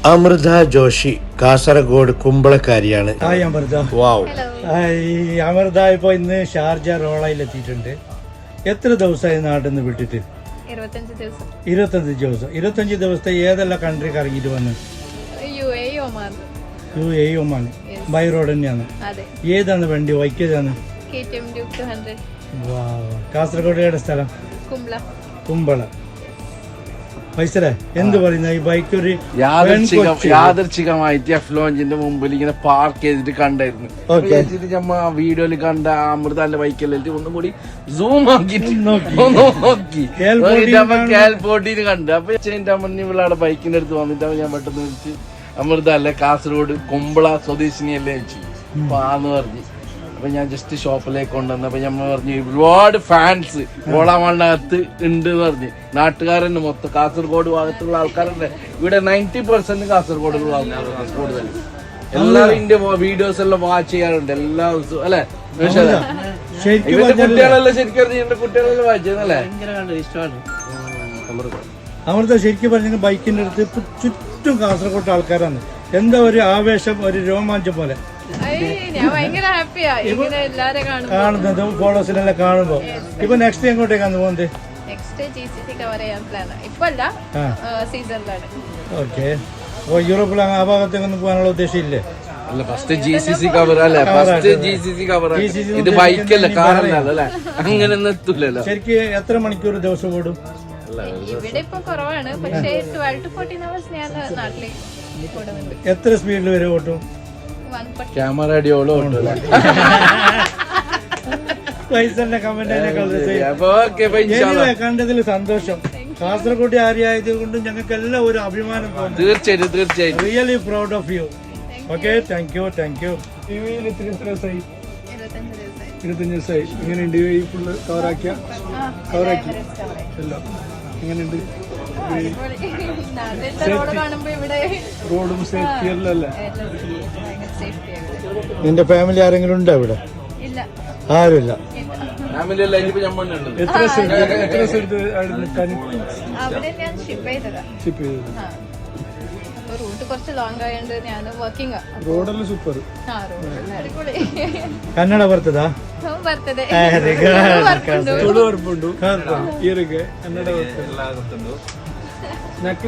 Amrita Joshi Kasaragod കുമ്പളക്കാരിയാണ്. Hi Amrita. വാവ്. Hi Amrita. ഇപ്പോൾ ഇന്ന് Sharjah റോളയിൽ എത്തിയിട്ടുണ്ട്. എത്ര ദിവസമായി നാട്ടിൽ നിന്ന് വിട്ടിട്ട്? 25 ദിവസം. 25 ദിവസത്തെ ഏതെല്ലാം കൺട്രി കറങ്ങിയിട്ട് വന്ന്? UAE, Oman. ബൈ റോഡ് തന്നെയാണ്. ഏതാണ് വണ്ടി? വൈക്കതാണ്. കാസർഗോഡ് ഏടെ സ്ഥലം? കുമ്പള. പൈസല്ലേ എന്ത് പറയുന്ന ഈ ബൈക്ക് ഒരു യാദർച്ഛികമായിട്ട് എഫ് ലോഞ്ചിന്റെ മുമ്പിൽ ഇങ്ങനെ പാർക്ക് ചെയ്തിട്ട് കണ്ടായിരുന്നു. നമ്മ വീഡിയോയിൽ കണ്ട അമൃതാന്റെ ബൈക്കെല്ലാം ഒന്നും കൂടി സൂം ആക്കിട്ട് നോക്കി കേൽപോട്ടിന് കണ്ടു. അപ്പൊ എന്റെ അമ്മ ഇവിടെ ബൈക്കിന്റെ അടുത്ത് വന്നിട്ട് ഞാൻ പെട്ടെന്ന് വിളിച്ച് അമൃത അല്ലെ കാസർഗോഡ് കുമ്പള സ്വദേശിനിയല്ലേ വെച്ചു. അപ്പൊ ആന്ന് പറഞ്ഞു. അപ്പൊ ഞാൻ ജസ്റ്റ് ഷോപ്പിലേക്ക് കൊണ്ടുവന്നപ്പോ ഞമ്മ പറഞ്ഞു ഒരുപാട് ഫാൻസ് ഓളാമണ്ണകത്ത് ഉണ്ട് എന്ന് പറഞ്ഞു. നാട്ടുകാരന്നെ മൊത്തം കാസർഗോഡ് ഭാഗത്തുള്ള ആൾക്കാരുണ്ട്. ഇവിടെ 90% കാസർഗോഡുള്ള ആൾക്കാരാണ് കൂടുതൽ. എല്ലാവരും ഇതിന്റെ വീഡിയോസ് എല്ലാം വാച്ച് ചെയ്യാറുണ്ട് എല്ലാ ദിവസവും അല്ലെ. ഇവന്റെ കുട്ടികളെല്ലാം ശരിക്കും ഇതിന്റെ കുട്ടികളെല്ലാം വാച്ച് ചെയ്യുന്നല്ലേ. ഇഷ്ടമാണ് അമൃത. ശരിക്കും പറഞ്ഞ ബൈക്കിന്റെ അടുത്ത് ചുറ്റും കാസർഗോഡ് ആൾക്കാരാണ്. എന്താ ഒരു ആവേശം, ഒരു രോമാഞ്ചം പോലെ കാണുന്നത് ഫോട്ടോസിലെല്ലാം കാണുമ്പോ. ഇപ്പൊ നെക്സ്റ്റ് എങ്ങോട്ടേക്കാണ് പോകുന്നത്? ഓക്കെ. അപ്പൊ യൂറോപ്പിൽ ആ ഭാഗത്തേക്കൊന്നും പോകാനുള്ള ഉദ്ദേശം ഇല്ലേ? GCC കവർ അല്ലേ? GCC cover. ഇത് ബൈക്കല്ല, കാറല്ലേ? അങ്ങനെയൊന്നും എത്തൂലല്ലോ. ശരിക്കും എത്ര മണിക്കൂർ ദിവസം ഓടും? ഇവിടെ ഇപ്പൊ കുറവാണ്, പക്ഷേ 12 to 14 hours ഞാൻ നാട്ടിലേക്ക് ഓടുന്നുണ്ട്. എത്ര സ്പീഡിൽ വരെ ഓട്ടും? ക്യാമറ അടിയോളം കണ്ടതിൽ സന്തോഷം. കാസർഗോഡ് ആര്യായത് കൊണ്ട് ഞങ്ങൾക്ക് എല്ലാം ഒരു അഭിമാനം തോന്നുന്നു. തീർച്ചയായിട്ടും really proud of you. Okay, thank you. ടിവിയിൽ എത്ര ദിവസമായി? 25 ദിവസമായി. എങ്ങനെയുണ്ട് ഫുള്ള് കവറാക്കി എല്ലാം? എങ്ങനെയുണ്ട് റോഡും സേഫ്റ്റി അല്ലേ? നിന്റെ ഫാമിലി ആരെങ്കിലും ഉണ്ടോ ഇവിടെ? ആരുമില്ല. എത്ര സ്ഥലത്ത് നിൽക്കാൻ ഷിപ്പ് ചെയ്തത്? റൂട്ട് കുറച്ച് ലോങ് ആയതുകൊണ്ട് ഞാൻ വർക്കിംഗ്. റോഡെല്ലാം സൂപ്പർ. കന്നഡ ಬರ್ತದಾ? ಬರ್ತದೆ. ತುಳು ಬರ್ಪುಂಡು. ಕನ್ನಡ ಬರ್ತದೆ. ನಕ್ಕು